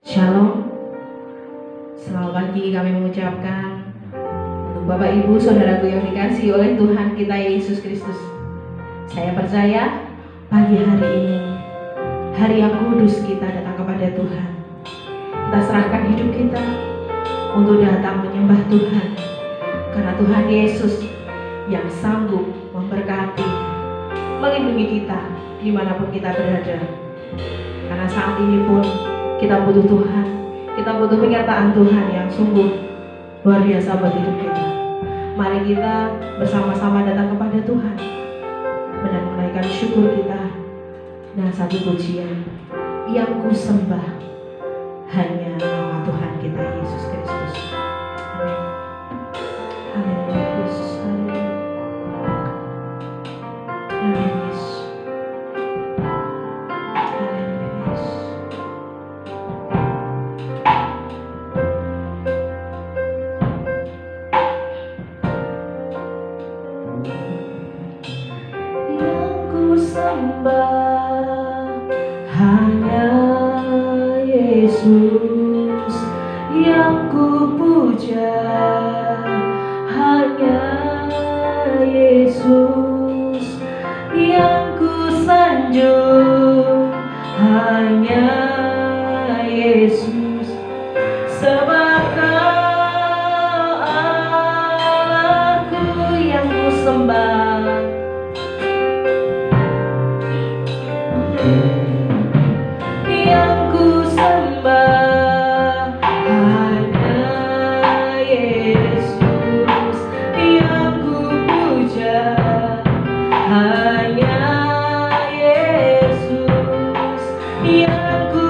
Shalom, selamat pagi kami mengucapkan untuk Bapak Ibu Saudaraku yang dikasihi oleh Tuhan kita Yesus Kristus. Saya percaya pagi hari ini hari yang kudus kita datang kepada Tuhan. Kita serahkan hidup kita untuk datang menyembah Tuhan, karena Tuhan Yesus yang sanggup memberkati, melindungi kita dimanapun kita berada. Karena saat ini pun kita butuh Tuhan, kita butuh penyertaan Tuhan yang sungguh luar biasa buat hidup kita. Mari kita bersama-sama datang kepada Tuhan dan menaikkan syukur kita dengan satu pujian yang ku sembah hanya nama Tuhan kita Yesus Kristus. Amin. Haleluya Yesus, haleluya. Amin Yesus. Haleluya Yesus. Sembah hanya Yesus, yang ku puja hanya Yesus, yang ku sanjung hanya Yesus, sebab Kau Allahku yang ku sembah. Yang ku sembah hanya Yesus, yang ku puja hanya Yesus, yang ku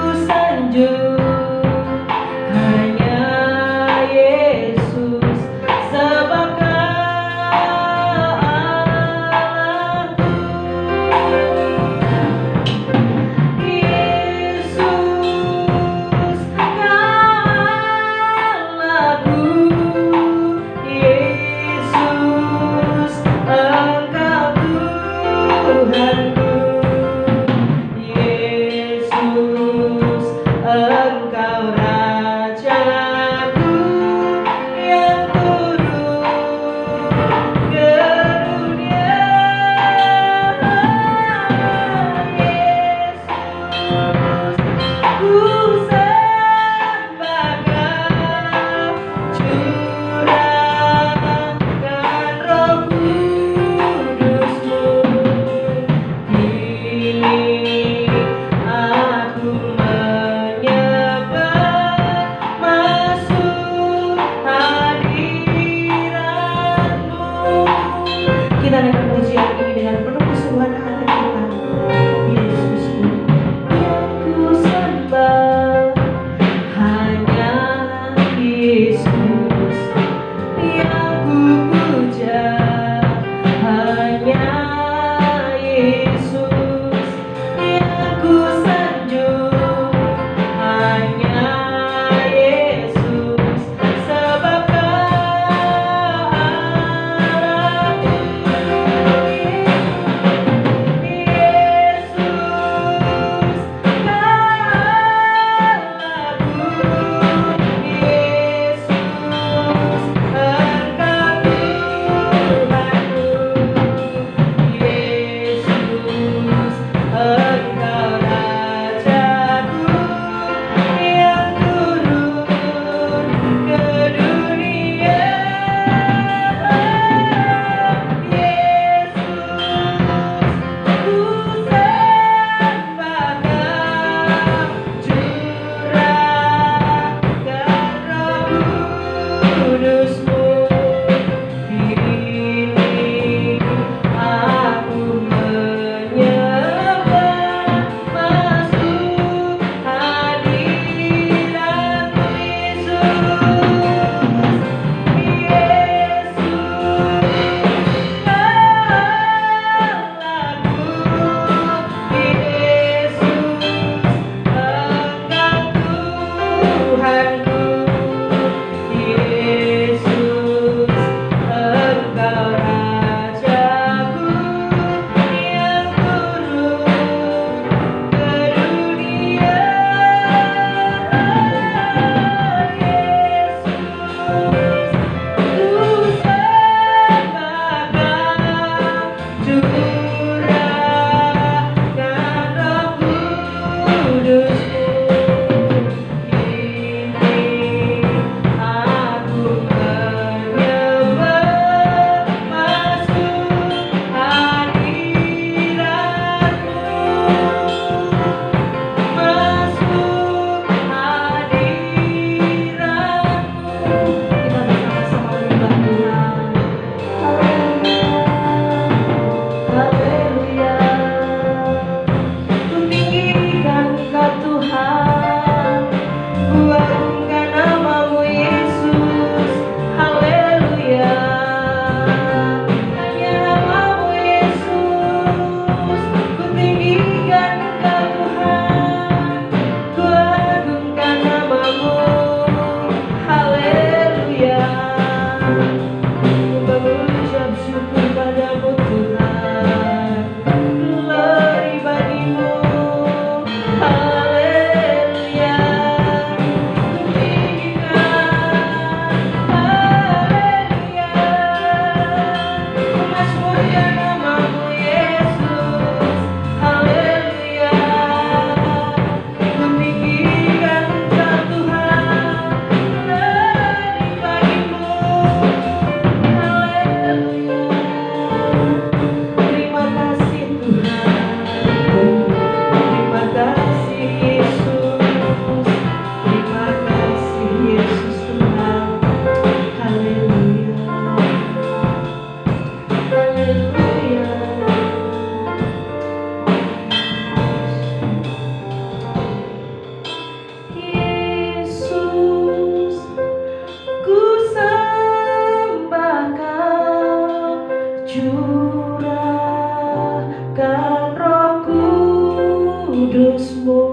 kudus-Mu.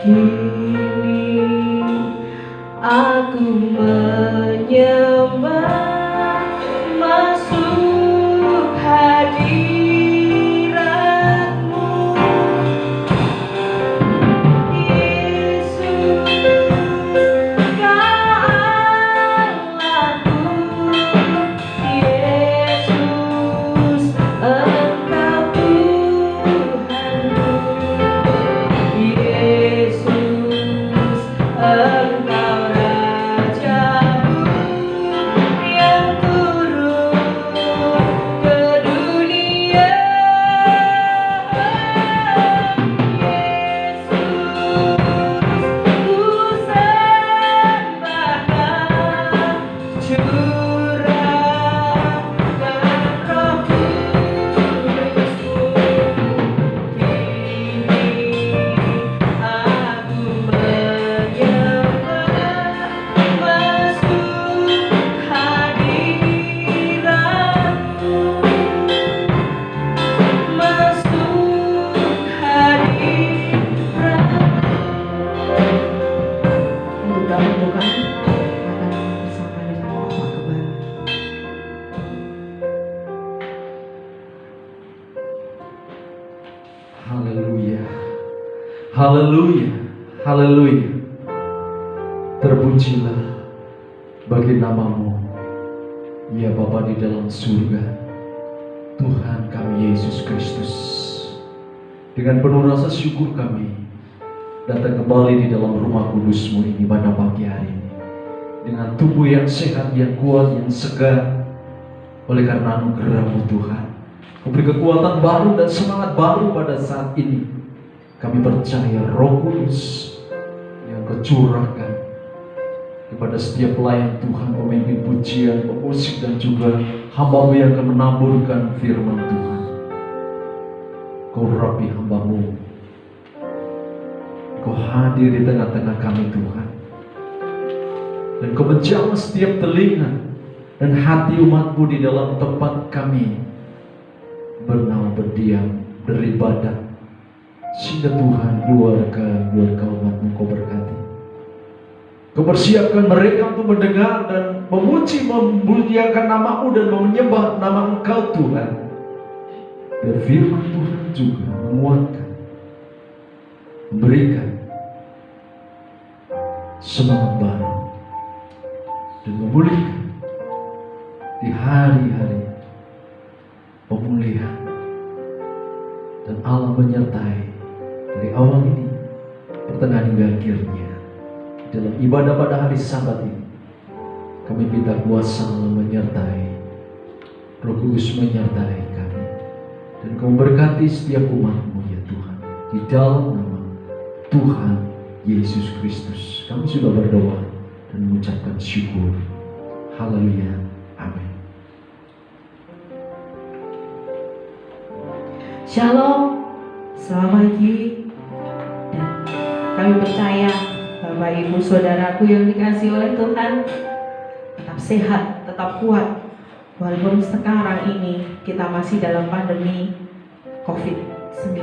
Kini aku menyembah, masuk hadirat-Mu. Yesus, Kau Allahku. Yesus, Engkau Tuhanku. Yesus, Engkau Rajaku yang turun ke dunia. Yesus, ku sembahkan, curahkan Roh Kudus-Mu. Kini aku menyembah, masuk hadirat-Mu, masuk hadirat-Mu. Untuk dapat bukan akan bersama dengan Bapak kembali. Haleluya, haleluya, haleluya. Terpujilah bagi nama-Mu, ya Bapa di dalam surga, Tuhan kami Yesus Kristus. Dengan penuh rasa syukur kami datang kembali di dalam rumah kudus-Mu ini pada pagi hari ini, dengan tubuh yang sehat, yang kuat, yang segar, oleh karena anugerah-Mu Tuhan. Memberi kekuatan baru dan semangat baru pada saat ini. Kami percaya Roh Kudus yang Kau curahkan kepada setiap pelayan Tuhan, pemimpin pujian, pemusik, dan juga hamba-Mu yang akan menaburkan firman Tuhan. Kau rapi hamba-Mu, Kau hadir di tengah-tengah kami Tuhan, dan Kau menjamah setiap telinga dan hati umat-Mu di dalam tempat kami bernaung, berdiam, beribadah, sehingga Tuhan keluarga umat-Mu Kau berkati. Kau persiapkan mereka untuk mendengar dan memuji, memuliakan nama-Mu dan menyembah nama Engkau Tuhan. Biar firman Tuhan juga menguatkan, memberikan semangat baru dan memulihkan di hari-hari pemulihan. Dan Allah menyertai dari awal ini, pertengahan hingga akhirnya. Dalam ibadah pada hari Sabat ini, kami minta kuasa Allah menyertai, Roh Kudus menyertai kami, dan Kau memberkati setiap umat-Mu ya Tuhan. Di dalam nama Tuhan Yesus Kristus kami sudah berdoa dan mengucapkan syukur. Haleluya, amin. Shalom, selamat pagi, dan kami percaya Bapak Ibu Saudaraku yang dikasihi oleh Tuhan tetap sehat, tetap kuat, walaupun sekarang ini kita masih dalam pandemi COVID-19.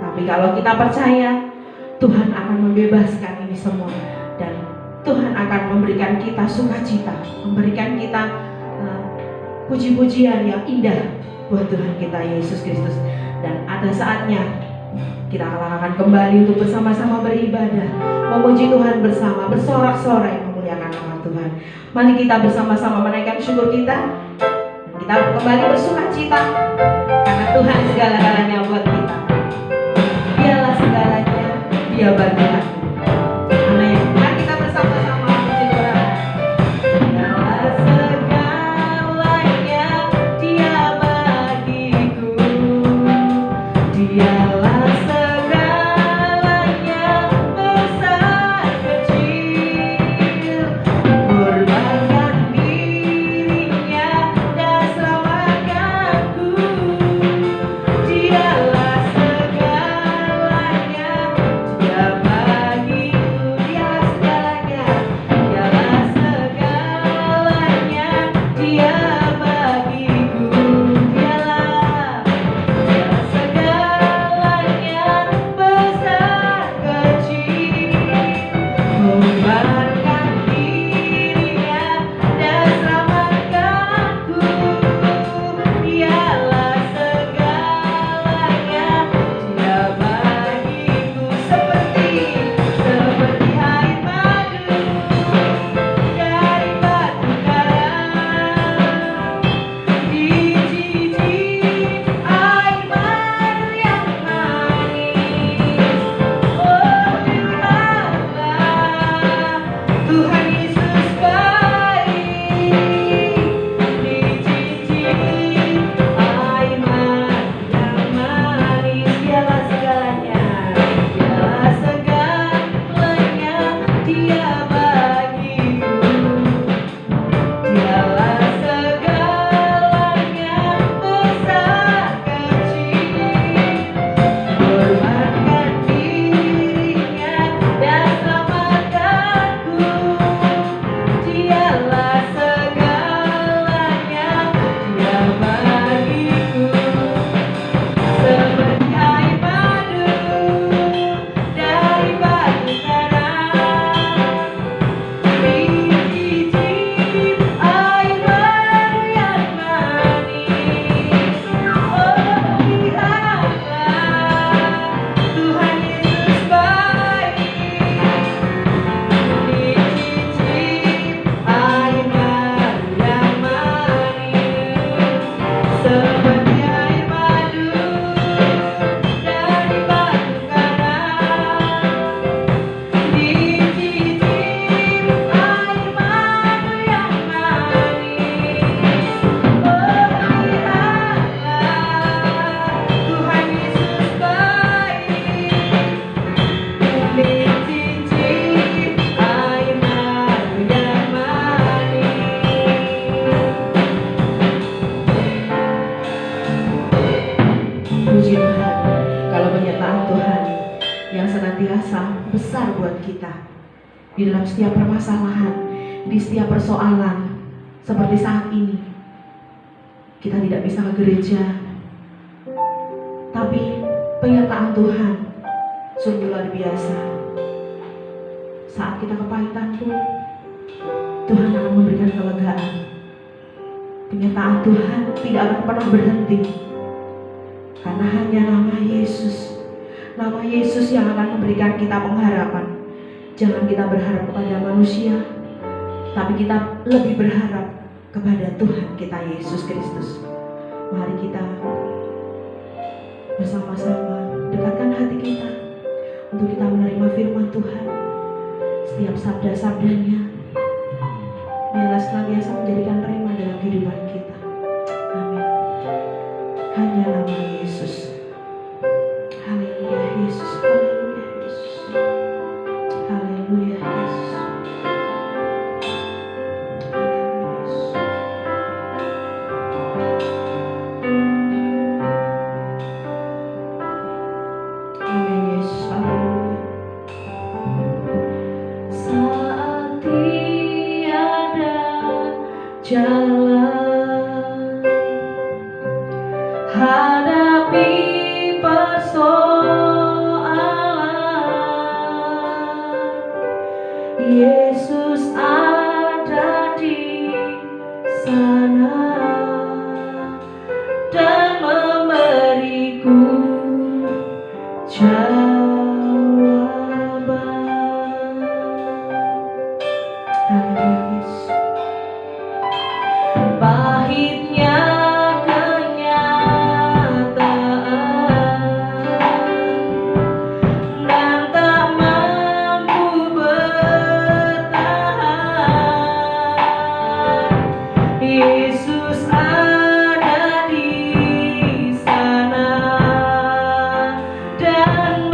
Tapi kalau kita percaya, Tuhan akan membebaskan ini semua, dan Tuhan akan memberikan kita sukacita, memberikan kita puji-pujian yang indah buat Tuhan kita Yesus Kristus. Dan ada saatnya kita akan kembali untuk bersama-sama beribadah, memuji Tuhan bersama, bersorak-sorai memuliakan nama Tuhan. Mari kita bersama-sama menaikkan syukur kita, dan kita kembali bersukacita karena Tuhan segala-galanya buat kita. Dialah segalanya, Dia bagi aku. Amin. Mari kita bersama-sama memuji Tuhan. Dialah segalanya, Dia bagiku. Dialah segalanya, besar kecil, korbankan dirinya dan selamatkanku. Dialah segalanya, Dia bagiku. Dialah segalanya, dialah segalanya, Dia bagiku. Dialah segalanya, penyertaan Tuhan yang senantiasa besar buat kita di dalam setiap permasalahan, di setiap persoalan. Seperti saat ini kita tidak bisa ke gereja, tapi penyertaan Tuhan sungguh luar biasa. Saat kita kepahitan pun Tuhan akan memberikan kelegaan. Penyertaan Tuhan tidak akan pernah berhenti, karena hanya nama Yesus yang akan memberikan kita pengharapan. Jangan kita berharap kepada manusia, tapi kita lebih berharap kepada Tuhan kita Yesus Kristus. Mari kita bersama-sama dekatkan hati kita untuk kita menerima firman Tuhan. Setiap sabda-sabdanya biarlah senantiasa menjadikan rema dalam kehidupan kita. Amin. Hanya nama Yesus. Haleluya Yesus. Haleluya Yesus. Haleluya Yesus. Haleluya Yesus. Amin Yesus. Haleluya. Saat tiada jalan, hadapi persoalan, Yesus ada di sana dan memberiku jawaban. Haleluya. Pahitnya kenyataan dan tak mampu bertahan, Yesus ada di sana dan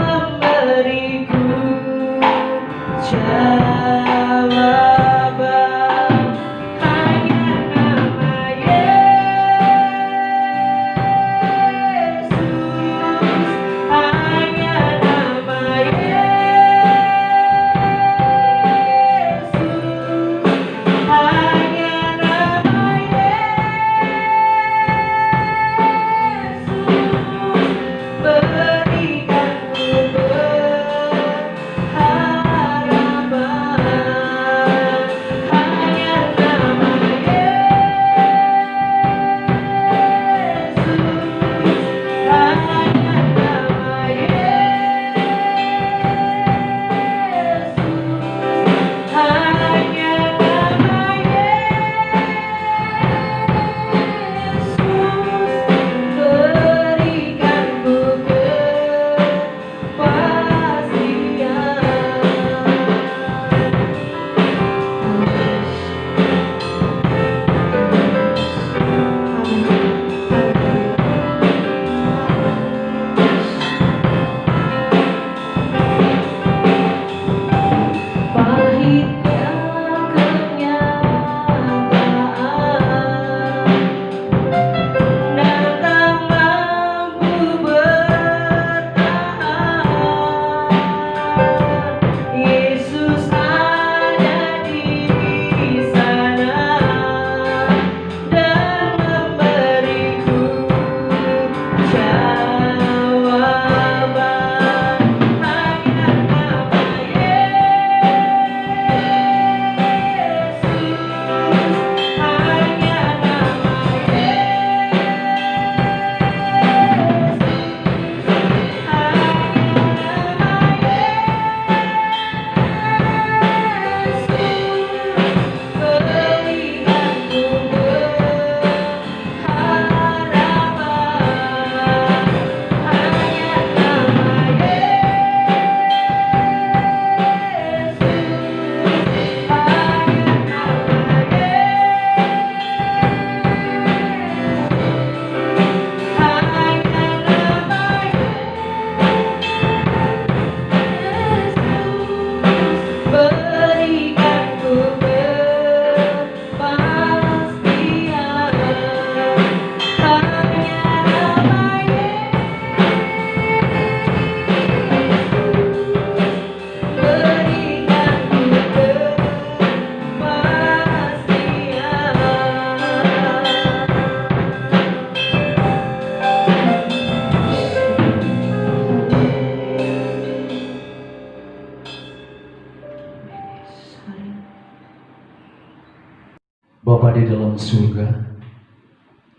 Bapa di dalam surga,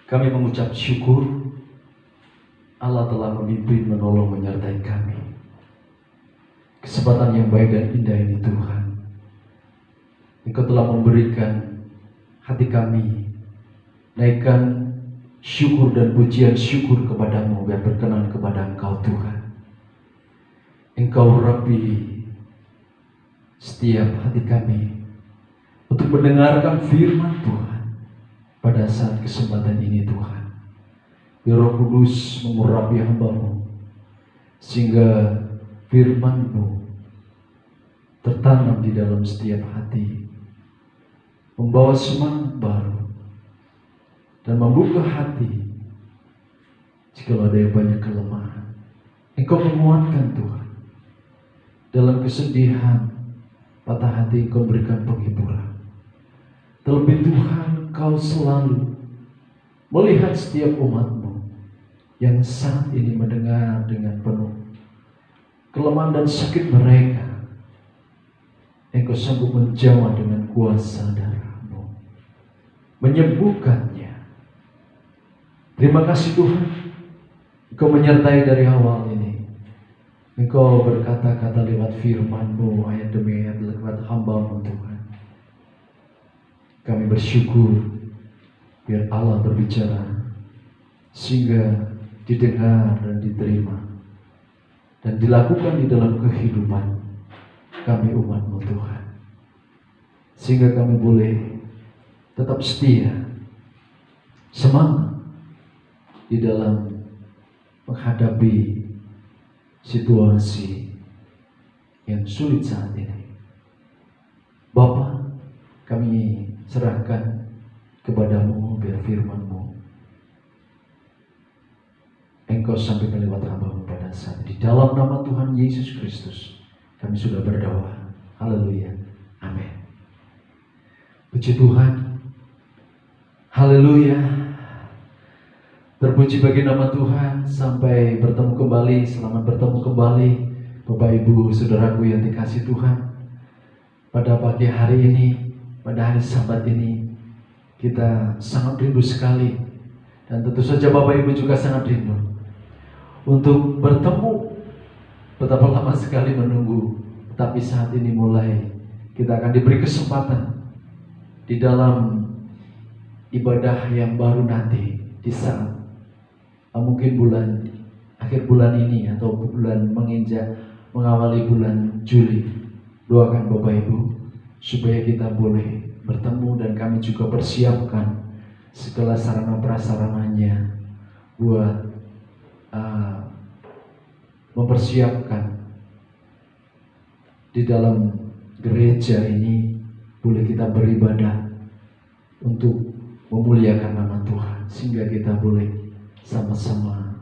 kami mengucap syukur Allah telah memimpin, menolong, menyertai kami. Kesempatan yang baik dan indah ini Tuhan, Engkau telah memberikan hati kami naikkan syukur dan pujian syukur kepadamu, biar berkenan kepada Engkau Tuhan. Engkau rapi setiap hati kami untuk mendengarkan firman Tuhan pada saat kesempatan ini Tuhan. Biar Roh Kudus mengurapi hamba-Mu sehingga firman-Mu tertanam di dalam setiap hati, membawa semangat baru dan membuka hati jika ada yang banyak kelemahan. Engkau menguatkan Tuhan. Dalam kesedihan, patah hati Engkau berikan penghiburan. Terlebih Tuhan, Engkau selalu melihat setiap umat-Mu yang saat ini mendengar dengan penuh kelemahan dan sakit mereka. Engkau sanggup menjamah dengan kuasa darah-Mu, menyembuhkannya. Terima kasih Tuhan, Engkau menyertai dari awal ini. Engkau berkata-kata lewat firman-Mu, ayat demi ayat lewat hamba-Mu Tuhan. Kami bersyukur biar Allah berbicara sehingga didengar dan diterima dan dilakukan di dalam kehidupan kami umat-Mu Tuhan, sehingga kami boleh tetap setia, semangat di dalam menghadapi situasi yang sulit saat ini. Bapa, kami serahkan kepadamu biar firman-Mu Engkau sampaikan lewat hamba-Mu pada saat ini. Di dalam nama Tuhan Yesus Kristus kami sudah berdoa. Haleluya. Amin. Puji Tuhan. Haleluya. Terpuji bagi nama Tuhan. Sampai bertemu kembali. Selamat bertemu kembali Bapak Ibu Saudaraku yang dikasihi Tuhan. Pada pagi hari ini, pada hari Sabat ini, kita sangat rindu sekali. Dan tentu saja Bapak Ibu juga sangat rindu untuk bertemu. Betapa lama sekali menunggu, tapi saat ini mulai kita akan diberi kesempatan di dalam ibadah yang baru nanti di saat mungkin akhir bulan ini atau bulan mengawali bulan Juli. Doakan Bapak Ibu supaya kita boleh bertemu dan kami juga persiapkan segala sarana prasarananya buat mempersiapkan di dalam gereja ini boleh kita beribadah untuk memuliakan nama Tuhan, sehingga kita boleh sama-sama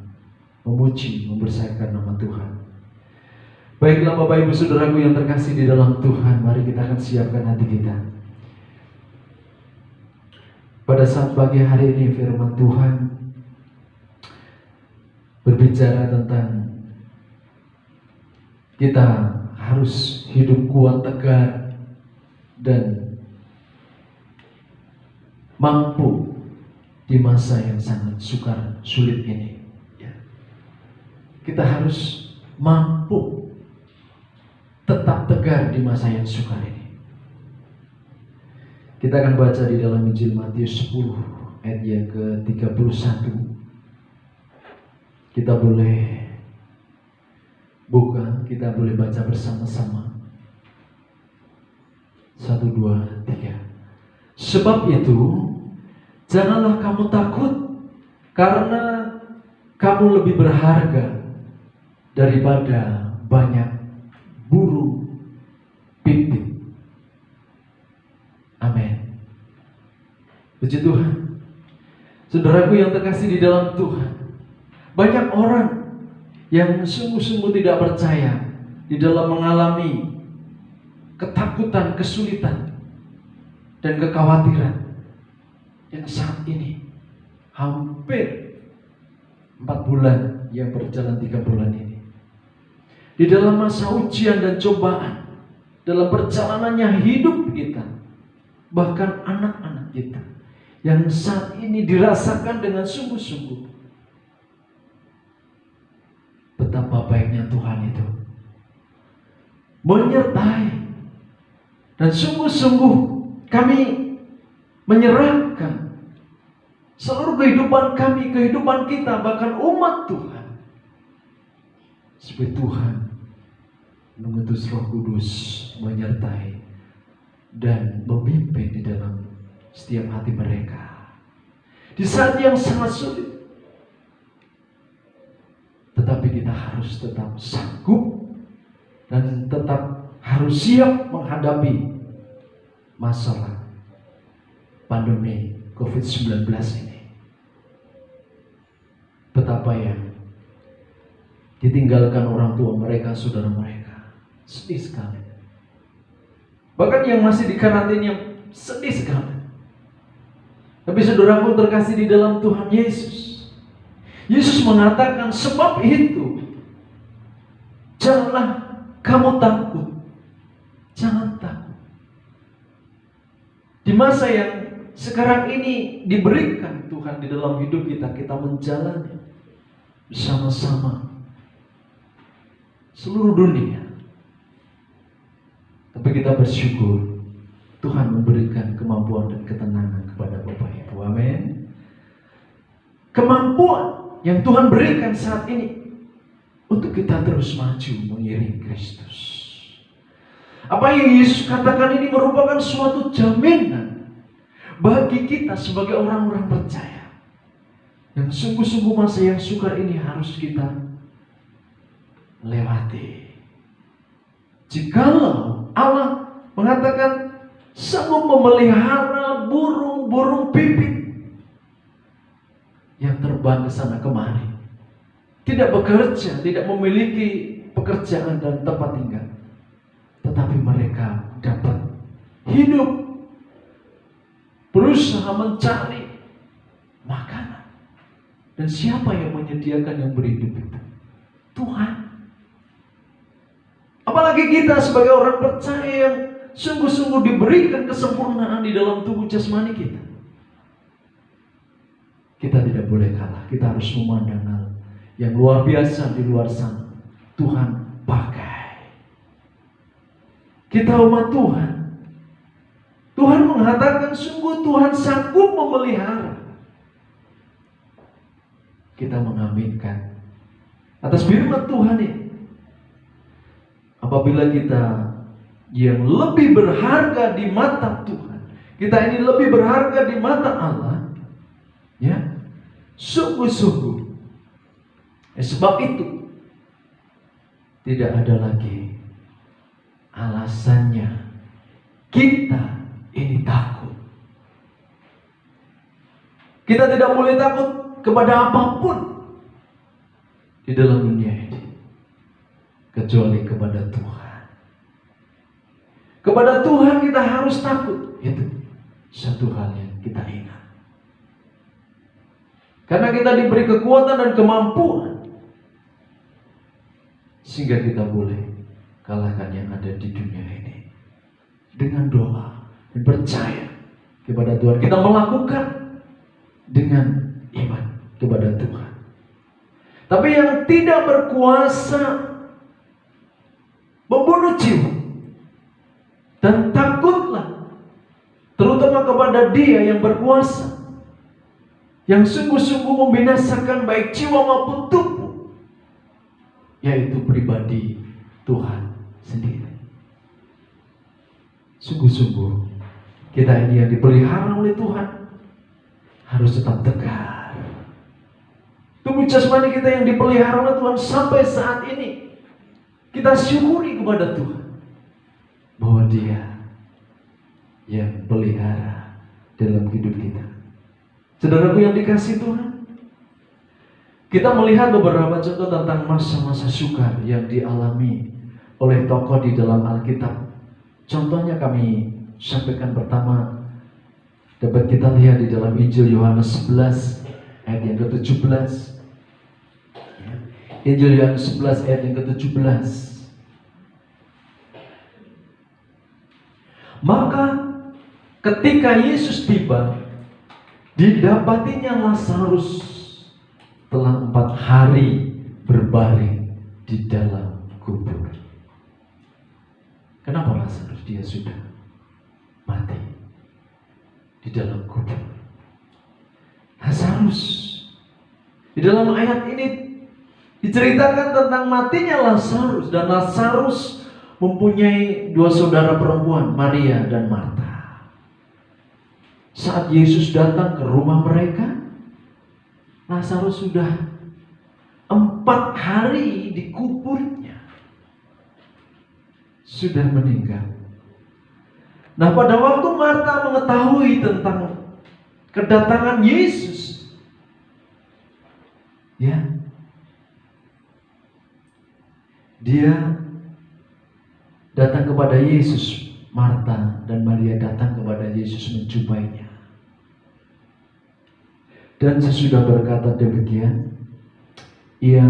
memuji, membesarkan nama Tuhan. Baiklah Bapak Ibu Saudaraku yang terkasih di dalam Tuhan, mari kita akan siapkan hati kita. Pada saat pagi hari ini firman Tuhan berbicara tentang kita harus hidup kuat, tegar, dan mampu di masa yang sangat sulit ini. Kita harus mampu tetap tegar di masa yang sukar ini. Kita akan baca di dalam Injil Matius 10 ayat yang ke-31. Kita boleh buka, kita boleh baca bersama-sama. 1, 2, 3. Sebab itu, janganlah kamu takut, karena kamu lebih berharga daripada banyak burung pipit. Amin. Puji Tuhan. Saudaraku yang terkasih di dalam Tuhan, banyak orang yang sungguh-sungguh tidak percaya di dalam mengalami ketakutan, kesulitan, dan kekhawatiran yang saat ini hampir 4 bulan yang berjalan 3 bulan ini. Di dalam masa ujian dan cobaan, dalam perjalanannya hidup kita, bahkan anak-anak kita, yang saat ini dirasakan dengan sungguh-sungguh. Betapa baiknya Tuhan itu menyertai, dan sungguh-sungguh kami menyerahkan seluruh kehidupan kami, kehidupan kita, bahkan umat Tuhan, supaya Tuhan mengutus Roh Kudus menyertai dan memimpin di dalam setiap hati mereka di saat yang sangat sulit. Tetapi kita harus tetap sanggup dan tetap harus siap menghadapi masalah pandemi COVID-19 ini. Betapa yang ditinggalkan orang tua mereka, saudara mereka, sedih sekali. Bahkan yang masih di karantina sedih sekali. Tapi saudaraku terkasih di dalam Tuhan Yesus, Yesus mengatakan, sebab itu janganlah kamu takut. Jangan takut. Di masa yang sekarang ini diberikan Tuhan di dalam hidup kita, kita menjalani bersama-sama seluruh dunia. Tapi kita bersyukur Tuhan memberikan kemampuan dan ketenangan kepada Bapak Ibu. Amin. Kemampuan yang Tuhan berikan saat ini untuk kita terus maju mengiring Kristus. Apa yang Yesus katakan ini merupakan suatu jaminan bagi kita sebagai orang-orang percaya, yang sungguh-sungguh masa yang sukar ini harus kita lewati. Jikalau Allah mengatakan sanggup memelihara burung-burung pipit yang terbang ke sana kemari, tidak bekerja, tidak memiliki pekerjaan dan tempat tinggal, tetapi mereka dapat hidup, berusaha mencari makanan. Dan siapa yang menyediakan yang berhidup itu? Tuhan. Apalagi kita sebagai orang percaya yang sungguh-sungguh diberikan kesempurnaan di dalam tubuh jasmani kita. Kita tidak boleh kalah. Kita harus memandang hal yang luar biasa di luar sana. Tuhan pakai. Kita umat Tuhan. Tuhan mengatakan sungguh Tuhan sanggup memelihara. Kita mengaminkan atas firman Tuhan ini. Apabila kita yang lebih berharga di mata Tuhan, kita ini lebih berharga di mata Allah, ya, sungguh-sungguh. Sebab itu tidak ada lagi alasannya kita ini takut. Kita tidak boleh takut kepada apapun di dalam dunia ini, kecuali kepada Tuhan. Kepada Tuhan kita harus takut. Itu satu hal yang kita ingat. Karena kita diberi kekuatan dan kemampuan, sehingga kita boleh kalahkan yang ada di dunia ini dengan doa dan percaya kepada Tuhan. Kita melakukan dengan iman kepada Tuhan. Tapi yang tidak berkuasa membunuh jiwa, dan takutlah terutama kepada Dia yang berkuasa, yang sungguh-sungguh membinasakan baik jiwa maupun tubuh, yaitu pribadi Tuhan sendiri. Sungguh-sungguh kita ini yang dipelihara oleh Tuhan harus tetap tegar. Tubuh jasmani kita yang dipelihara oleh Tuhan sampai saat ini, kita syukuri kepada Tuhan bahwa Dia yang pelihara dalam hidup kita. Saudaraku yang dikasihi Tuhan, kita melihat beberapa contoh tentang masa-masa sukar yang dialami oleh tokoh di dalam Alkitab. Contohnya kami sampaikan pertama, dapat kita lihat di dalam Injil Yohanes 11 ayat yang ke-17. Injil Yohanes 11 ayat yang ke-17. Maka ketika Yesus tiba, Didapatinya Lazarus telah 4 hari berbaring di dalam kubur. Kenapa Lazarus? Dia sudah mati di dalam kubur. Lazarus, di dalam ayat ini diceritakan tentang matinya Lazarus, dan Lazarus mempunyai 2 saudara perempuan, Maria dan Marta. Saat Yesus datang ke rumah mereka, Lazarus sudah 4 hari di kuburnya, sudah meninggal. Nah, pada waktu Marta mengetahui tentang kedatangan Yesus, ya, dia datang kepada Yesus. Marta dan Maria datang kepada Yesus menjumpainya. Dan sesudah berkata demikian, ia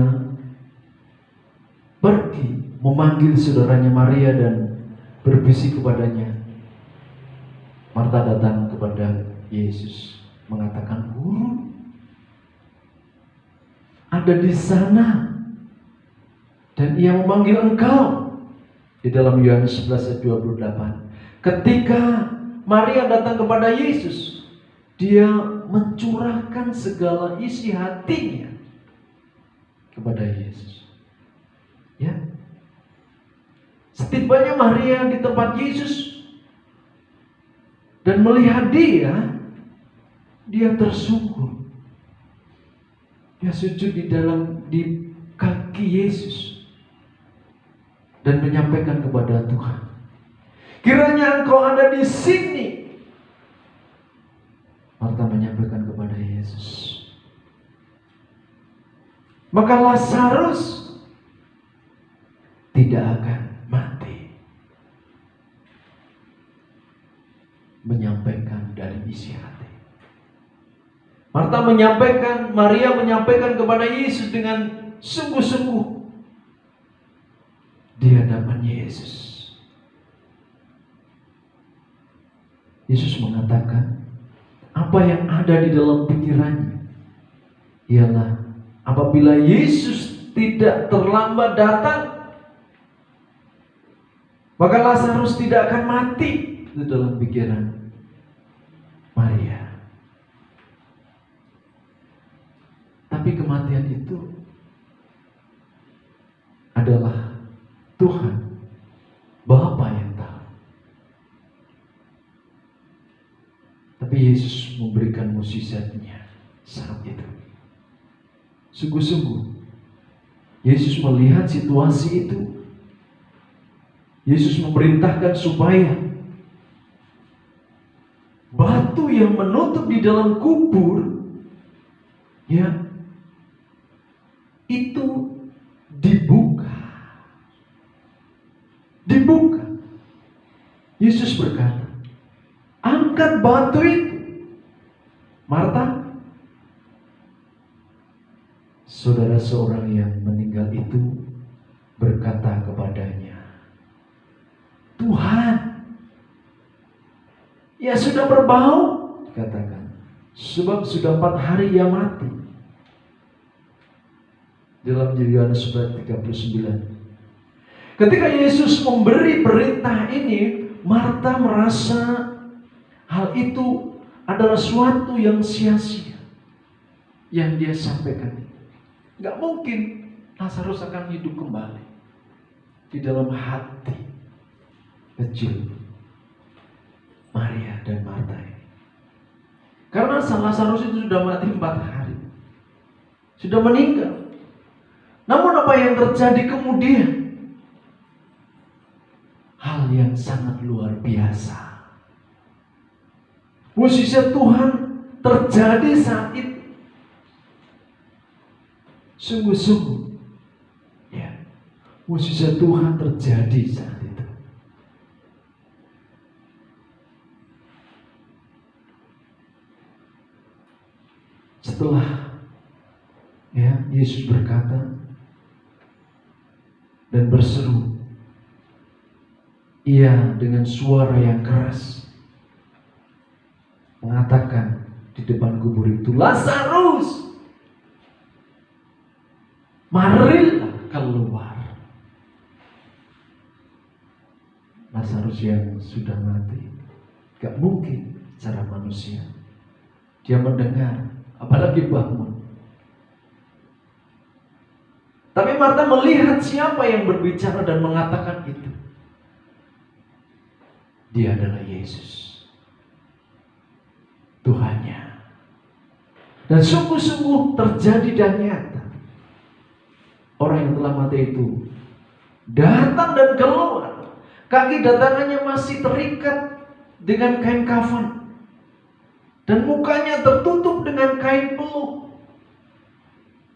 pergi memanggil saudaranya Maria dan berbisik kepadanya. Marta datang kepada Yesus mengatakan, "Guru, ada di sana dan ia memanggil engkau." Di dalam Yohanes 11 ayat 28. Ketika Maria datang kepada Yesus, dia mencurahkan segala isi hatinya kepada Yesus. Ya. Setibanya Maria di tempat Yesus dan melihat dia tersungkur. Dia sujud di kaki Yesus dan menyampaikan kepada Tuhan, "Kiranya Engkau ada di sini." Marta menyampaikan kepada Yesus. Maka Lazarus tidak akan mati. Menyampaikan dari isi hati. Maria menyampaikan kepada Yesus dengan sungguh-sungguh di hadapan Yesus. Yesus mengatakan, apa yang ada di dalam pikirannya ialah apabila Yesus tidak terlambat datang, maka Lazarus tidak akan mati. Itu dalam pikiran Maria. Tapi kematian itu adalah Tuhan Bapa yang tahu. Tapi Yesus memberikan mukjizatnya saat itu. Sungguh-sungguh Yesus melihat situasi itu. Yesus memerintahkan supaya batu yang menutup di dalam kubur, ya, itu dibuka. Yesus berkata, "Angkat batu itu." Marta, saudara seorang yang meninggal itu, berkata kepadanya, "Tuhan, ya sudah berbau," katakan, "sebab sudah 4 hari ia mati." Dalam Yohanes 11:39. Ketika Yesus memberi perintah ini, Marta merasa hal itu adalah suatu yang sia-sia yang dia sampaikan. Gak mungkin Lazarus akan hidup kembali di dalam hati kecil Maria dan Marta ini. Karena Lazarus itu sudah mati 4 hari, sudah meninggal. Namun apa yang terjadi kemudian? Hal yang sangat luar biasa. Mukjizat Tuhan terjadi saat itu. Sungguh-sungguh, ya, mukjizat Tuhan terjadi saat itu. Setelah, ya, Yesus berkata dan berseru, ia dengan suara yang keras mengatakan, di depan kubur itu, "Lazarus, marilah keluar." Lazarus yang sudah mati, gak mungkin secara manusia dia mendengar, apalagi bangun. Tapi Marta melihat siapa yang berbicara dan mengatakan itu. Dia adalah Yesus, Tuhannya. Dan sungguh-sungguh terjadi dan nyata. Orang yang telah mati itu datang dan keluar. Kaki dan tangannya masih terikat dengan kain kafan, dan mukanya tertutup dengan kain peluh.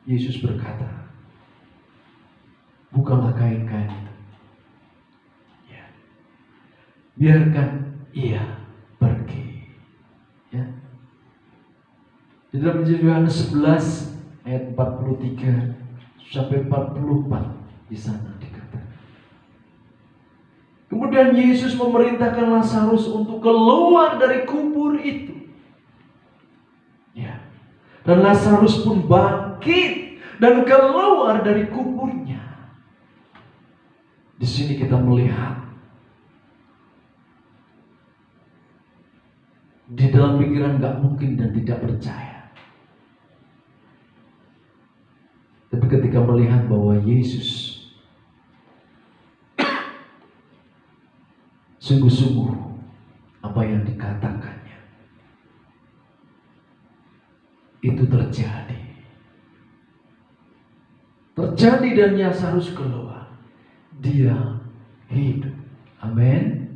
Yesus berkata, "Bukalah kain-kain itu. Ya. Biarkan ia pergi." Ya. Di dalam Injil Yohanes 11 ayat 43 sampai 44 di sana dikatakan. Kemudian Yesus memerintahkan Lazarus untuk keluar dari kubur itu. Ya. Dan Lazarus pun bangkit dan keluar dari kuburnya. Di sini kita melihat di dalam pikiran gak mungkin dan tidak percaya. Tapi ketika melihat bahwa Yesus sungguh-sungguh apa yang dikatakannya itu terjadi. Terjadi dan Lazarus keluar. Dia hidup. Amin.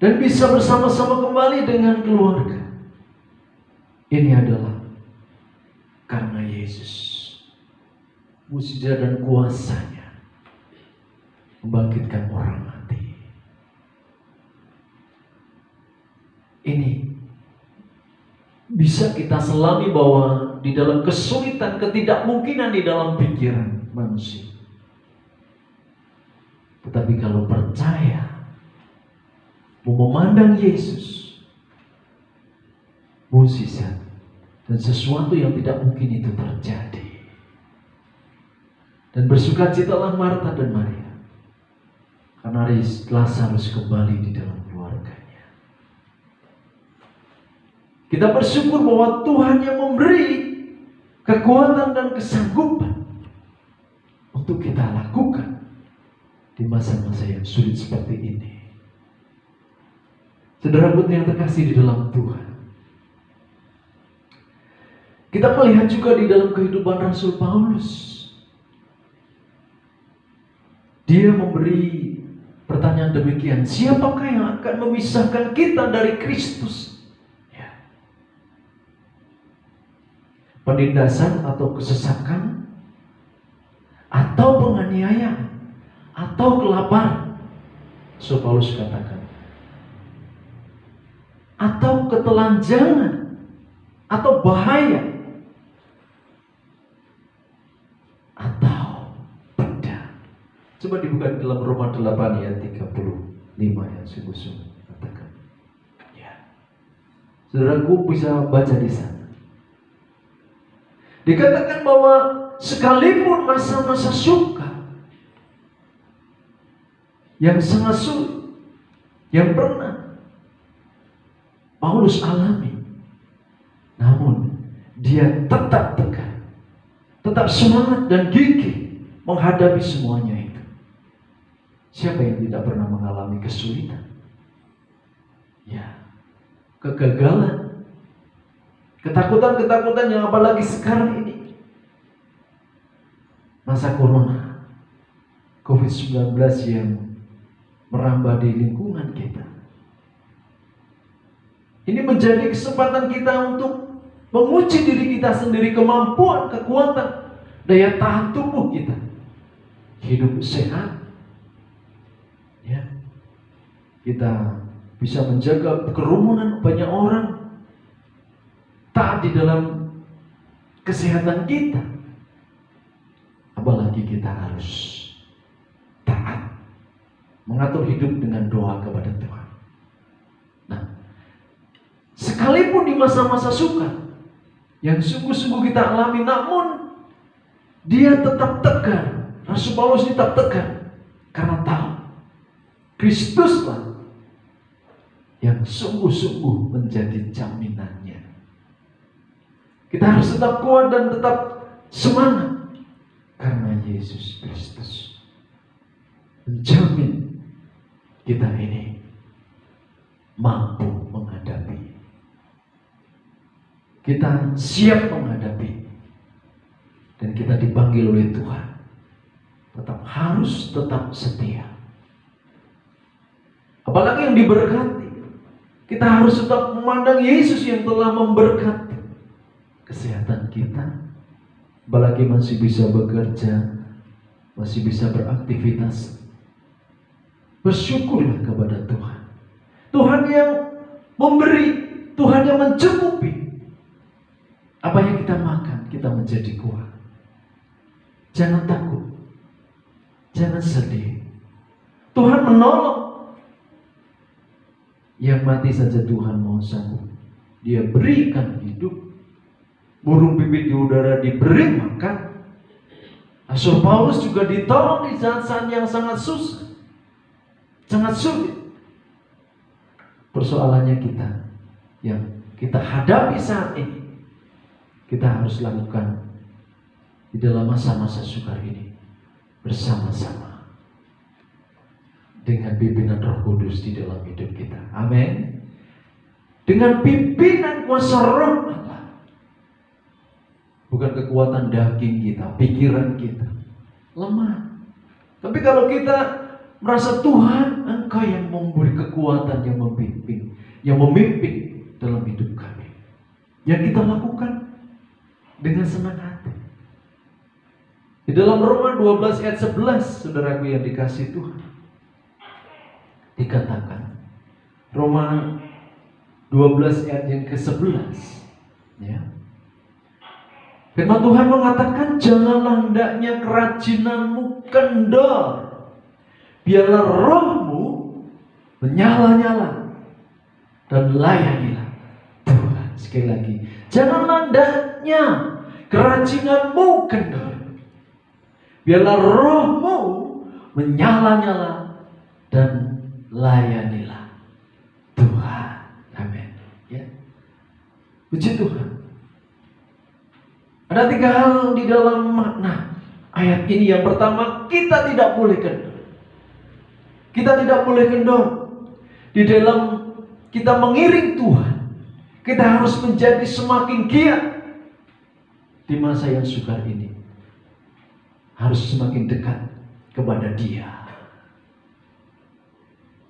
Dan bisa bersama-sama kembali dengan keluarga. Ini adalah karena Yesus. Mujizat dan kuasanya membangkitkan orang mati. Ini bisa kita selami bahwa di dalam kesulitan, ketidakmungkinan di dalam pikiran manusia. Tetapi kalau percaya, memandang Yesus, mukjizat dan sesuatu yang tidak mungkin itu terjadi. Dan bersukacitalah Marta dan Maria, karena Lazarus kembali di dalam keluarganya. Kita bersyukur bahwa Tuhan yang memberi kekuatan dan kesanggupan untuk kita lakukan di masa-masa yang sulit seperti ini. Saudara-saudara yang terkasih di dalam Tuhan, kita melihat juga di dalam kehidupan Rasul Paulus. Dia memberi pertanyaan demikian, siapakah yang akan memisahkan kita dari Kristus? Penindasan atau kesesakan, atau penganiayaan, atau kelaparan, so Paulus katakan, atau ketelanjangan, atau bahaya, atau pedang. Coba dibuka dalam Roma 8 ayat 35 yang sungguh-sungguh katakan. Ya. Saudaraku bisa baca di sana. Dikatakan bahwa sekalipun masa-masa sukar yang sangat sulit yang pernah Paulus alami, namun dia tetap tegar, tetap semangat dan gigih menghadapi semuanya itu. Siapa yang tidak pernah mengalami kesulitan? Ya, kegagalan, ketakutan-ketakutan yang apalagi sekarang ini, masa corona, COVID-19 yang merambah di lingkungan kita. Ini menjadi kesempatan kita untuk menguji diri kita sendiri, kemampuan, kekuatan, daya tahan tubuh kita, hidup sehat, ya. Kita bisa menjaga kerumunan banyak orang, taat di dalam kesehatan kita. Apalagi kita harus taat mengatur hidup dengan doa kepada Tuhan. Nah, sekalipun di masa-masa sukar yang sungguh-sungguh kita alami, namun dia tetap tegar. Rasul Paulus tetap tegar karena tahu Kristuslah yang sungguh-sungguh menjadi jaminannya. Kita harus tetap kuat dan tetap semangat karena Yesus Kristus menjamin kita ini mampu menghadapi. Kita siap menghadapi. Dan kita dipanggil oleh Tuhan harus tetap setia. Apalagi yang diberkati, kita harus tetap memandang Yesus yang telah memberkati kesehatan kita. Apalagi masih bisa bekerja, masih bisa beraktivitas. Bersyukurlah kepada Tuhan. Tuhan yang memberi, Tuhan yang mencukupi. Apa yang kita makan, kita menjadi kuat. Jangan takut, jangan sedih. Tuhan menolong. Yang mati saja Tuhan mau sanggup. Dia berikan hidup. Burung pipit di udara diberi makan. Rasul Paulus juga ditolong di saat-saat yang sangat susah, sangat sulit. Persoalannya kita yang kita hadapi saat ini, kita harus lakukan di dalam masa-masa sukar ini bersama-sama dengan pimpinan Roh Kudus di dalam hidup kita. Amin. Dengan pimpinan kuasa Roh Allah. Bukan kekuatan daging kita, pikiran kita lemah. Tapi kalau kita merasa Tuhan, Engkau yang memberi kekuatan, yang memimpin dalam hidup kami. Yang kita lakukan dengan senang hati. Di dalam Roma 12 ayat 11, saudaraku yang dikasihi Tuhan, dikatakan, Roma 12 ayat yang ke-11, ya. Firman Tuhan mengatakan, janganlah hendaknya kerajinanmu kendor, biarlah rohmu menyala-nyala dan layanilah Tuhan. Sekali lagi, janganlah hendaknya kerajinanmu kendor, biarlah rohmu menyala-nyala dan layanilah Tuhan. Amin. Ya. Puji Tuhan. Ada 3 hal di dalam makna ayat ini. Yang pertama, kita tidak boleh kendor. Kita tidak boleh kendor. Di dalam kita mengiring Tuhan, kita harus menjadi semakin giat di masa yang sukar ini. Harus semakin dekat kepada Dia,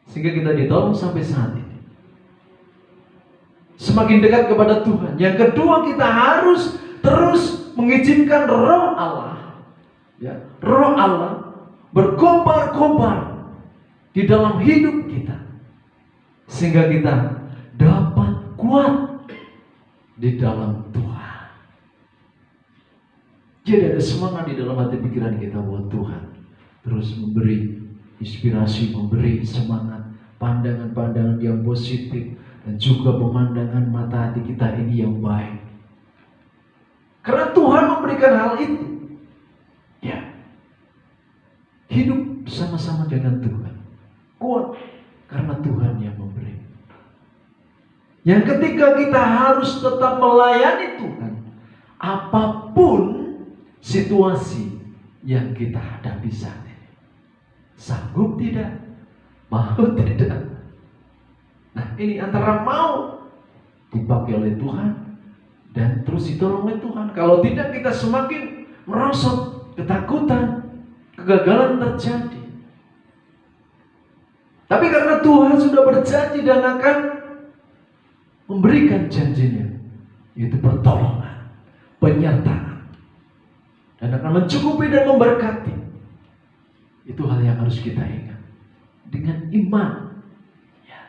sehingga kita ditolong sampai saat ini. Semakin dekat kepada Tuhan. Yang kedua, kita harus terus mengizinkan Roh Allah, ya, Roh Allah berkobar-kobar di dalam hidup kita, sehingga kita dapat kuat di dalam Tuhan. Jadi ada semangat di dalam hati pikiran kita bahwa Tuhan terus memberi inspirasi, memberi semangat, pandangan-pandangan yang positif, dan juga pemandangan mata hati kita ini yang baik. Karena Tuhan memberikan hal itu. Ya. Hidup bersama-sama dengan Tuhan. Kuat karena Tuhan yang memberi. Yang ketiga, kita harus tetap melayani Tuhan apapun situasi yang kita hadapi saat ini. Sanggup tidak? Mau tidak? Nah, ini antara mau dipakai oleh Tuhan dan terus ditolong oleh Tuhan. Kalau tidak, kita semakin merosot, ketakutan, kegagalan terjadi. Tapi karena Tuhan sudah berjanji dan akan memberikan janjinya, yaitu pertolongan, penyertaan, dan akan mencukupi dan memberkati. Itu hal yang harus kita ingat. Dengan iman, ya.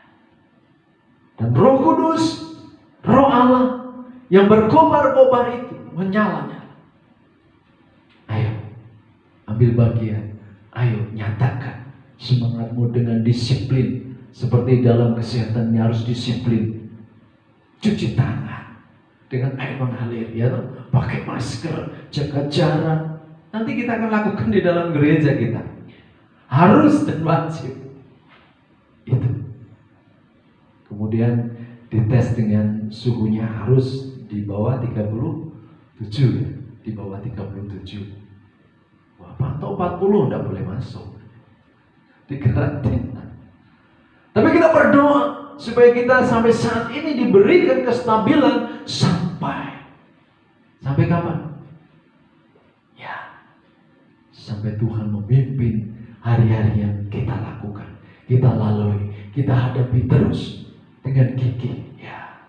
Dan Roh Kudus, Roh Allah yang berkobar-kobar itu menyala-nyala. Ayo, ambil bagian. Ayo, nyatakan semangatmu dengan disiplin. Seperti dalam kesehatannya harus disiplin. cuci tangan dengan air mengalir, ya, pakai masker, jaga jarak. Nanti kita akan lakukan di dalam gereja kita. Harus dan wajib. Itu. Kemudian dites dengan suhunya harus di bawah 37, ya. Di bawah 37. Wah, atau 40 enggak boleh masuk. Di karantina. Tapi kita berdoa supaya kita sampai saat ini diberikan kestabilan sampai kapan? Ya, sampai Tuhan memimpin hari-hari yang kita lakukan, kita lalui, kita hadapi terus dengan gigih. Ya,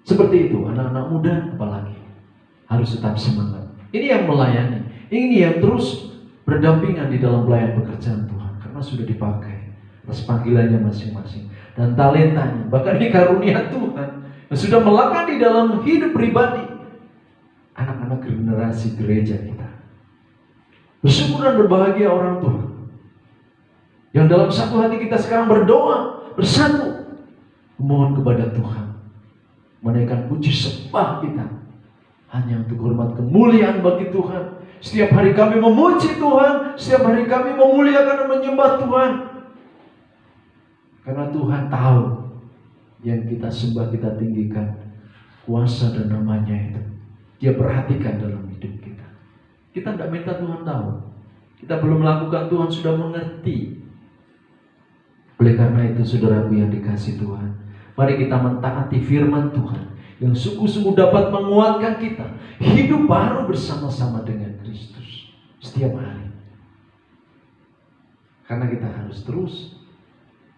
seperti itu. Anak-anak muda apalagi harus tetap semangat. Ini yang melayani, ini yang terus berdampingan di dalam pelayan pekerjaan Tuhan, karena sudah dipakai atas panggilannya masing-masing dan talentanya, bahkan ini karunia Tuhan yang sudah melekat di dalam hidup pribadi anak-anak generasi gereja kita. Bersyukur dan berbahagia orang tua yang dalam satu hati kita sekarang berdoa bersatu, memohon kepada Tuhan, menaikkan puji sembah kita hanya untuk hormat kemuliaan bagi Tuhan. Setiap hari kami memuji Tuhan, setiap hari kami memuliakan dan menyembah Tuhan. Karena Tuhan tahu yang kita sembah, kita tinggikan, kuasa dan namanya itu. Dia perhatikan dalam hidup kita. Kita tidak minta Tuhan tahu. Kita belum melakukan, Tuhan sudah mengerti. Oleh karena itu, saudaraku yang dikasih Tuhan, mari kita mentaati firman Tuhan yang sungguh-sungguh dapat menguatkan kita hidup baru bersama-sama dengan Kristus setiap hari. Karena kita harus terus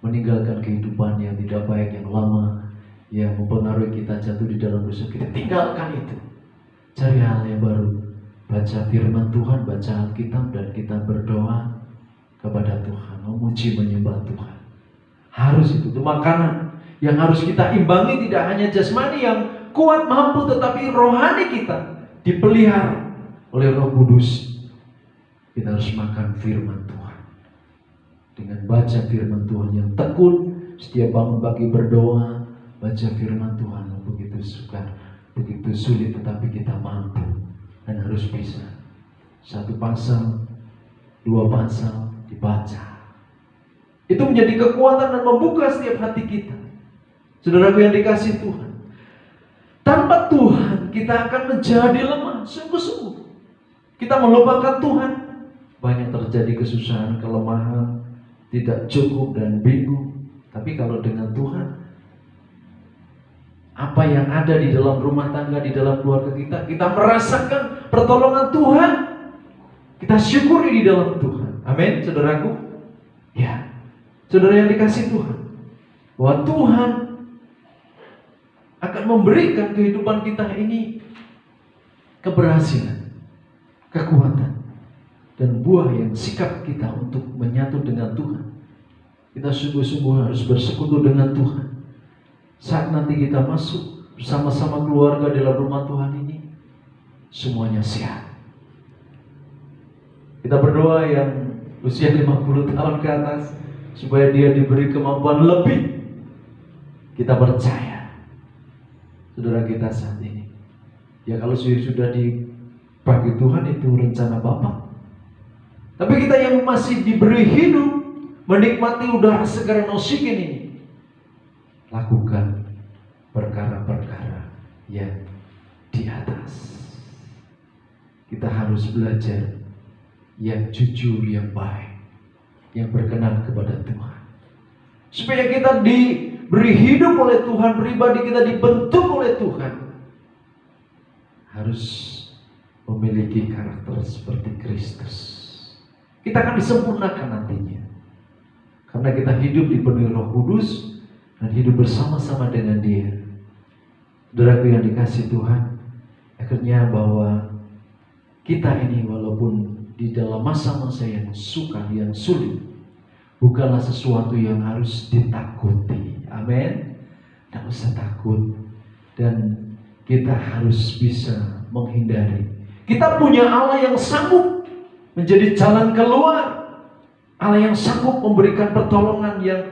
meninggalkan kehidupan yang tidak baik, yang lama, yang mempengaruhi kita jatuh di dalam dosa. Kita tinggalkan itu, cari hal yang baru, baca firman Tuhan, baca Alkitab, dan kita berdoa kepada Tuhan, memuji menyembah Tuhan. Harus itu makanan yang harus kita imbangi, tidak hanya jasmani yang kuat mampu, tetapi rohani kita dipelihara oleh Roh Kudus. Kita harus makan firman Tuhan. Dengan baca firman Tuhan yang tekun, setiap bangun pagi berdoa, baca firman Tuhan, begitu sukar, begitu sulit, tetapi kita mampu dan harus bisa. 1 pasal, 2 pasal dibaca. Itu menjadi kekuatan dan membuka setiap hati kita. Saudaraku yang dikasih Tuhan, tanpa Tuhan kita akan menjadi lemah, sungguh-sungguh. Kita melupakan Tuhan, banyak terjadi kesusahan, kelemahan, tidak cukup dan bingung. Tapi kalau dengan Tuhan, apa yang ada di dalam rumah tangga, di dalam keluarga kita, kita merasakan pertolongan Tuhan. Kita syukuri di dalam Tuhan. Amin, saudaraku. Ya, saudara yang dikasih Tuhan, bahwa Tuhan akan memberikan kehidupan kita ini keberhasilan, kekuatan, dan buah yang sikap kita untuk menyatu dengan Tuhan. Kita sungguh-sungguh harus bersekutu dengan Tuhan. Saat nanti kita masuk bersama-sama keluarga dalam rumah Tuhan ini, semuanya sehat. Kita berdoa yang usia 50 tahun ke atas, supaya dia diberi kemampuan lebih. Kita percaya saudara kita saat ini, ya kalau sudah dibagi Tuhan, itu rencana Bapa. Tapi kita yang masih diberi hidup, menikmati udara segar dan oksigen ini, lakukan perkara-perkara yang di atas. Kita harus belajar yang jujur, yang baik, yang berkenan kepada Tuhan, supaya kita diberi hidup oleh Tuhan, pribadi kita dibentuk oleh Tuhan, harus memiliki karakter seperti Kristus. Kita akan disempurnakan nantinya, karena kita hidup dipenuhi Roh Kudus dan hidup bersama-sama dengan Dia. Saudaraku yang dikasih Tuhan, akhirnya bahwa kita ini walaupun di dalam masa-masa yang sukar, yang sulit, bukanlah sesuatu yang harus ditakuti. Amin. Tidak usah takut. Dan kita harus bisa menghindari. Kita punya Allah yang sanggup menjadi jalan keluar. Allah yang sanggup memberikan pertolongan yang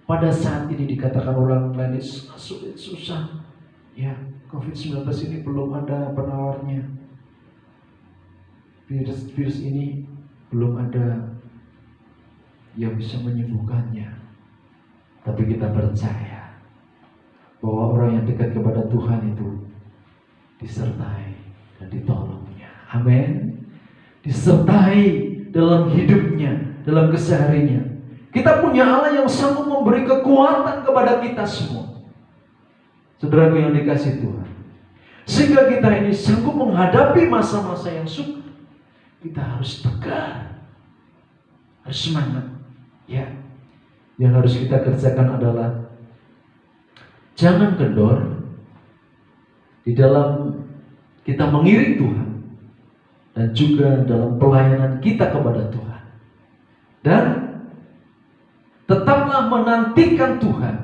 pada saat ini dikatakan orang lain sulit, susah. Ya, COVID-19 ini belum ada penawarnya. Virus ini belum ada yang bisa menyembuhkannya. Tapi kita percaya bahwa orang yang dekat kepada Tuhan itu disertai dan ditolongnya. Amin. Disertai dalam hidupnya, dalam kesehariannya. Kita punya Allah yang sanggup memberi kekuatan kepada kita semua. Saudaraku yang dikasihi Tuhan, sehingga kita ini sanggup menghadapi masa-masa yang sulit. Kita harus tegar, harus semangat. Ya, yang harus kita kerjakan adalah jangan kendor di dalam kita mengiring Tuhan dan juga dalam pelayanan kita kepada Tuhan. Dan tetaplah menantikan Tuhan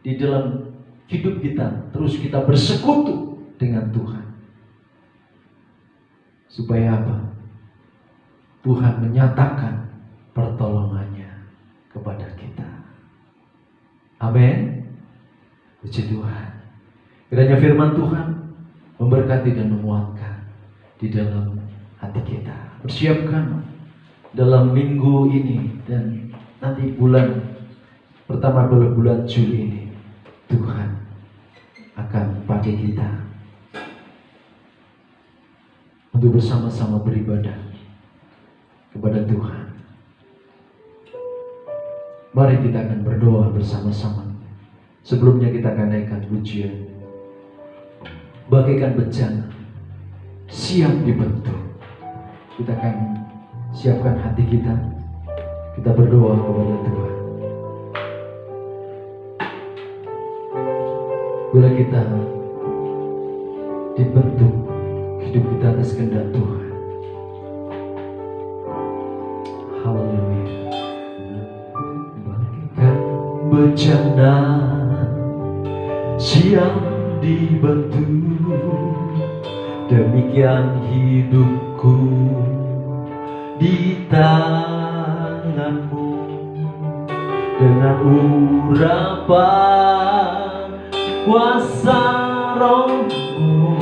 di dalam hidup kita. Terus kita bersekutu dengan Tuhan. Supaya apa? Tuhan menyatakan pertolongannya kepada kita. Amin. Puji Tuhan. Kiranya firman Tuhan memberkati dan menguatkan di dalam hati kita. Persiapkan dalam minggu ini dan nanti bulan pertama bulan Juli ini, Tuhan akan pakai kita untuk bersama-sama beribadah kepada Tuhan. Mari kita akan berdoa bersama-sama. Sebelumnya kita akan naikkan pujian. Bagaikan bejana siap dibentuk. Kita akan siapkan hati kita. Kita berdoa kepada Tuhan. Bila kita dibentuk hidup kita atas kehendak Tuhan. Haleluya. Bagaikan bejana siap dibentuk, demikian hidupku di tanganmu. Dengan urapan kuasa Roh-Mu,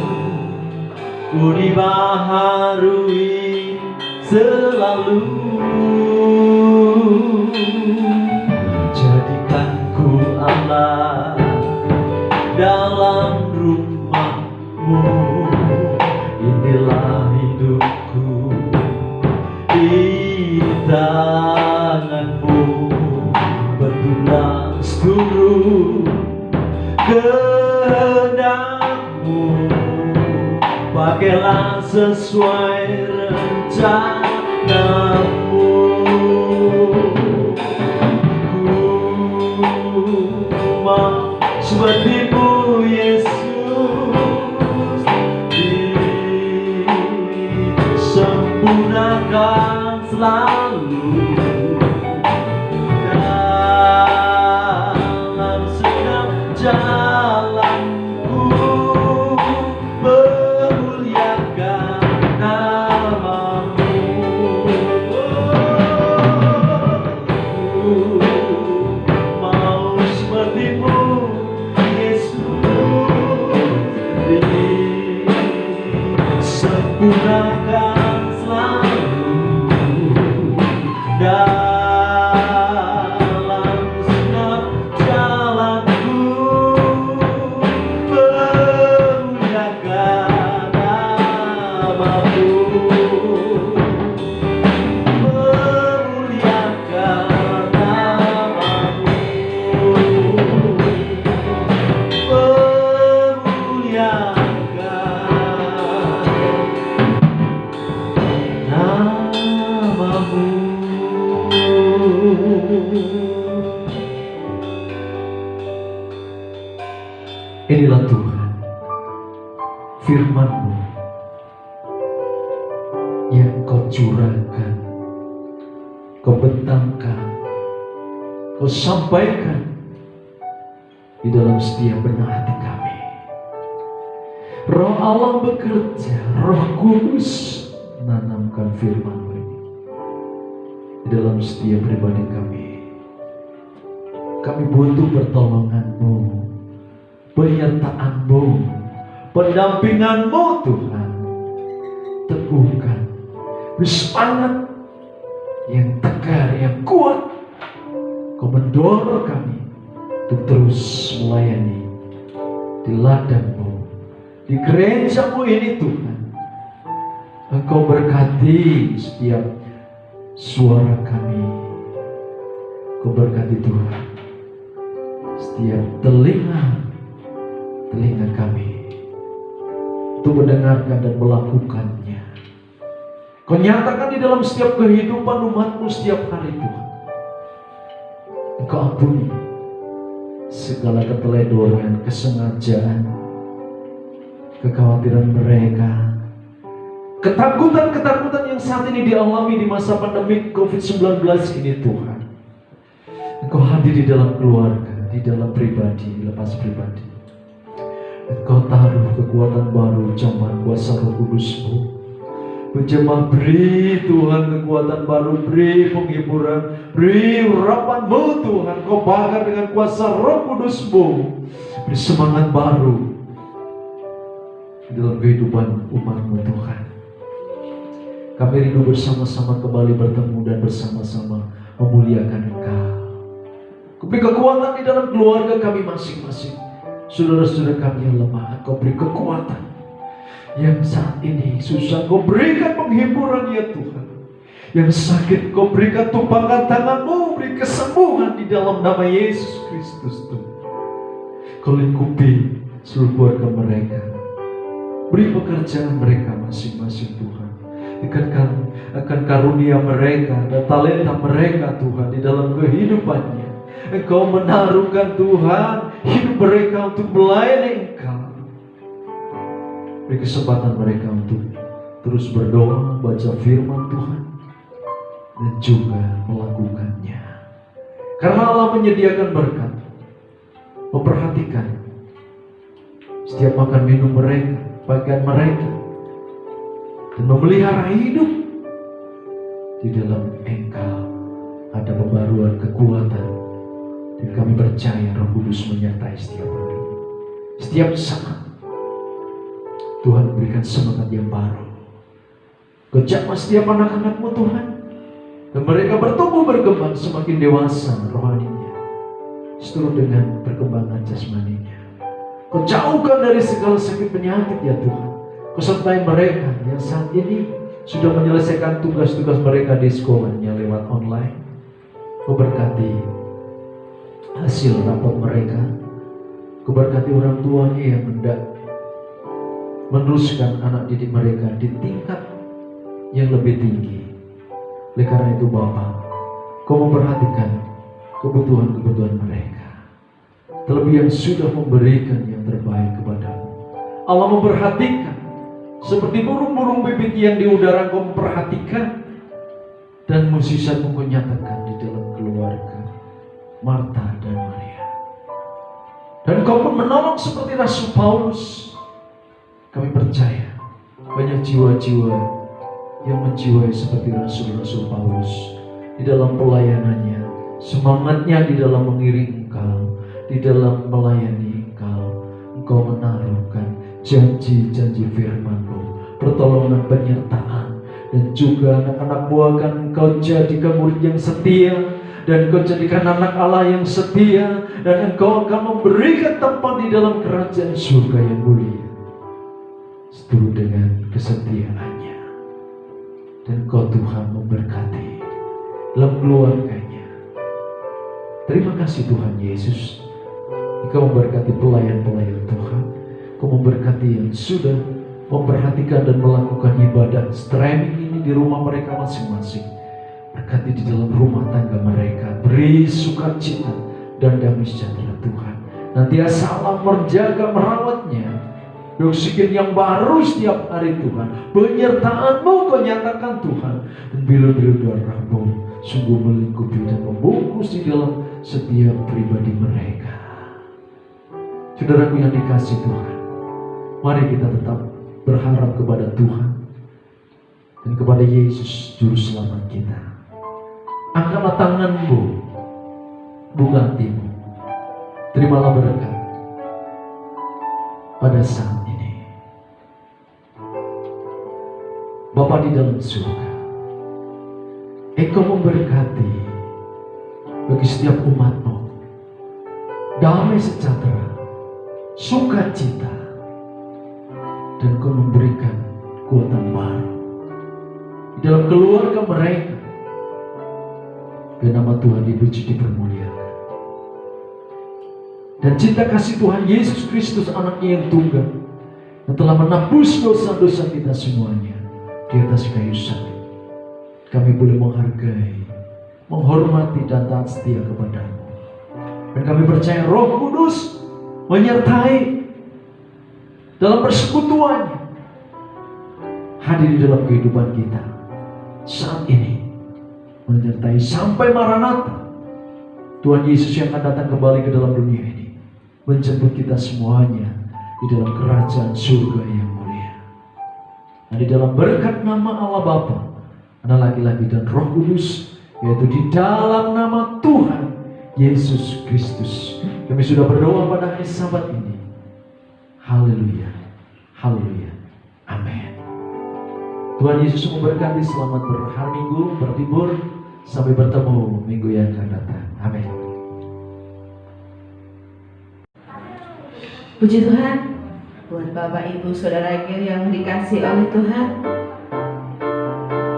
ku dibaharui selalu. Jadikanku Allah dalam rumah-Mu, inilah hidupku di tangan-Mu. Bentuklah seluruh kehendak-Mu, pakailah sesuai rencana-Mu. Ku mau seperti-Mu Yesus, disempurnakan selalu dalam setiap jalanku, memuliakan nama-Mu. Mau seperti-Mu Yesus, disempurnakan selalu dalam setiap jalanku, memuliakan nama-Mu, memuliakan nama-Mu, Inilah Tuhan, firman-Mu yang Kau curahkan, Kau bentangkan, Kau sampaikan di dalam setiap benak hati kami. Roh Allah bekerja, Roh Kudus menanamkan firman-Mu ini di dalam setiap pribadi kami. Kami butuh pertolongan-Mu, penyertaan-Mu, pendampingan-Mu Tuhan. Teguhkan, beri semangat yang tegar, yang kuat. Kau mendorong kami untuk terus melayani di ladang-Mu, di gereja-Mu ini Tuhan. Engkau berkati setiap suara kami. Engkau berkati Tuhan setiap telinga kami untuk mendengarkan dan melakukannya. Kau nyatakan di dalam setiap kehidupan umat-Mu setiap hari Tuhan. Engkau ampuni segala keteledoran, kesengajaan, kekhawatiran mereka, ketakutan-ketakutan yang saat ini dialami di masa pandemi COVID-19 ini Tuhan. Engkau hadir di dalam keluarga, di dalam pribadi, lepas pribadi. Engkau taruh kekuatan baru zaman kuasa Roh Kudus-Mu. Berjemaah, beri Tuhan kekuatan baru, beri penghiburan, beri urapan-Mu Tuhan. Kau bakar dengan kuasa Roh Kudus-Mu. Beri semangat baru di dalam kehidupan umat-Mu Tuhan. Kami rindu bersama-sama kembali bertemu dan bersama-sama memuliakan Engkau. Beri kekuatan di dalam keluarga kami masing-masing. Saudara-saudara kami yang lemah, Engkau beri kekuatan. Yang saat ini susah, Kau berikan penghiburan ya Tuhan. Yang sakit, Kau berikan tumpangan tangan-Mu, beri kesembuhan di dalam nama Yesus Kristus Tuhan. Kau lingkupi seluruh keluarga mereka. Beri pekerjaan mereka masing-masing Tuhan. Ikatkan akan karunia mereka dan talenta mereka Tuhan di dalam kehidupannya. Engkau menaruhkan Tuhan hidup mereka untuk melayani Engkau. Beri kesempatan mereka untuk terus berdoa, baca firman Tuhan, dan juga melakukannya. Karena Allah menyediakan berkat, memperhatikan setiap makan minum mereka, pakaian mereka, dan memelihara hidup di dalam Engkau. Ada pembaruan kekuatan, dan kami percaya Roh Kudus menyertai setiap hari, setiap saat. Tuhan berikan semangat yang baru. Kau jamah setiap anak-anak-Mu Tuhan, dan mereka bertumbuh berkembang semakin dewasa rohaninya, seturut dengan perkembangan jasmaninya. Kau jauhkan dari segala sakit penyakit ya Tuhan. Kau sertai mereka yang saat ini sudah menyelesaikan tugas-tugas mereka di sekolahnya lewat online. Kau berkati hasil rapat mereka. Kau berkati orang tuanya yang hendak meneruskan anak didik mereka di tingkat yang lebih tinggi. Oleh karena itu Bapa, Kau memperhatikan kebutuhan-kebutuhan mereka. Terlebih yang sudah memberikan yang terbaik kepadamu. Allah memperhatikan seperti burung-burung bibit yang di udara. Kau memperhatikan dan mukjizat-Mu Kau nyatakan di dalam keluarga Marta dan Maria. Dan Kau pun menolong seperti Rasul Paulus. Kami percaya banyak jiwa-jiwa yang menjiwai seperti Rasul-Rasul Paulus di dalam pelayanannya, semangatnya di dalam mengiring Engkau, di dalam melayani Engkau. Engkau menaruhkan janji-janji firman-Mu, pertolongan, penyertaan, dan juga anak-anak buah akan Engkau jadikan murid yang setia, dan Engkau jadikan anak Allah yang setia, dan Engkau akan memberikan tempat di dalam kerajaan surga yang mulia seturut dengan kesetiaannya. Dan Kau Tuhan memberkati dalam keluarganya. Terima kasih Tuhan Yesus. Engkau memberkati pelayan-pelayan Tuhan. Kau memberkati yang sudah memperhatikan dan melakukan ibadah streaming ini di rumah mereka masing-masing. Berkati di dalam rumah tangga mereka. Beri sukacita dan damai sejahtera Tuhan. Nantiasa Allah menjaga, merawatnya. Oksigen yang baru setiap hari Tuhan. Penyertaan-Mu Kau nyatakan Tuhan. Dan bilu-bilu darah-Mu sungguh melingkupi dan membungkus di dalam setiap pribadi mereka. Saudaraku yang dikasih Tuhan, mari kita tetap berharap kepada Tuhan dan kepada Yesus Juru Selamat kita. Angkatlah tangan-Mu, buka hatimu. terimalah berkat pada saat ini. Bapa di dalam surga, Engkau memberkati bagi setiap umat-Mu damai sejahtera, sukacita, dan Kau memberikan kekuatan baru di dalam keluarga mereka. Biar nama Tuhan dipuji, dipermuliakan. Dan cinta kasih Tuhan Yesus Kristus, anaknya yang tunggal, yang telah menebus dosa-dosa kita semuanya di atas kayu salib, kami boleh menghargai, menghormati, dan taat setia kepada-Mu. Dan kami percaya Roh Kudus menyertai dalam persekutuannya, hadir di dalam kehidupan kita saat ini, menyertai sampai Maranatha, Tuhan Yesus yang akan datang kembali ke dalam dunia ini, menjemput kita semuanya di dalam kerajaan surga yang mulia. Dan di dalam berkat nama Allah Bapa, Anak laki-laki dan Roh Kudus, yaitu di dalam nama Tuhan Yesus Kristus, kami sudah berdoa pada hari Sabat ini. Haleluya, haleluya, amin. Tuhan Yesus memberkati. Selamat berhari Minggu, berlibur. Sampai bertemu minggu yang akan datang. Amin. Puji Tuhan buat Bapak Ibu Saudara yang dikasih oleh Tuhan.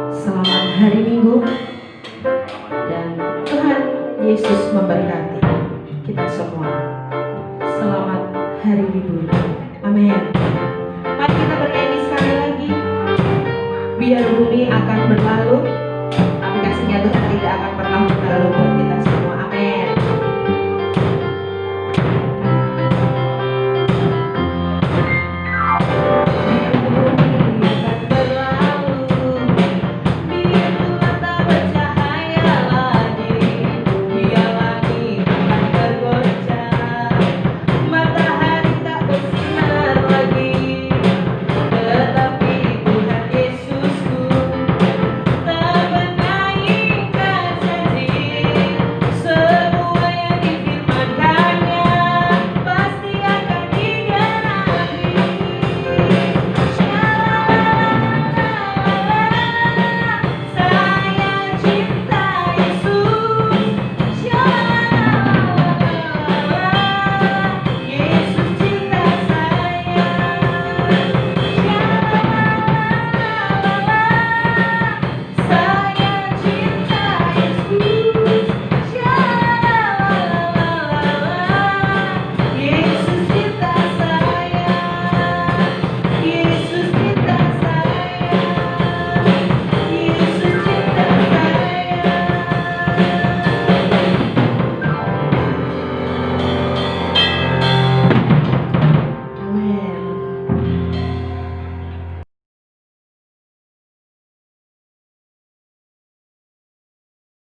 Selamat hari Minggu, dan Tuhan Yesus memberkati kita semua. Selamat hari libur. Amin. Mari kita bernyanyi sekali lagi. Biar bumi akan berlalu, tapi kasihnya Tuhan tidak akan pernah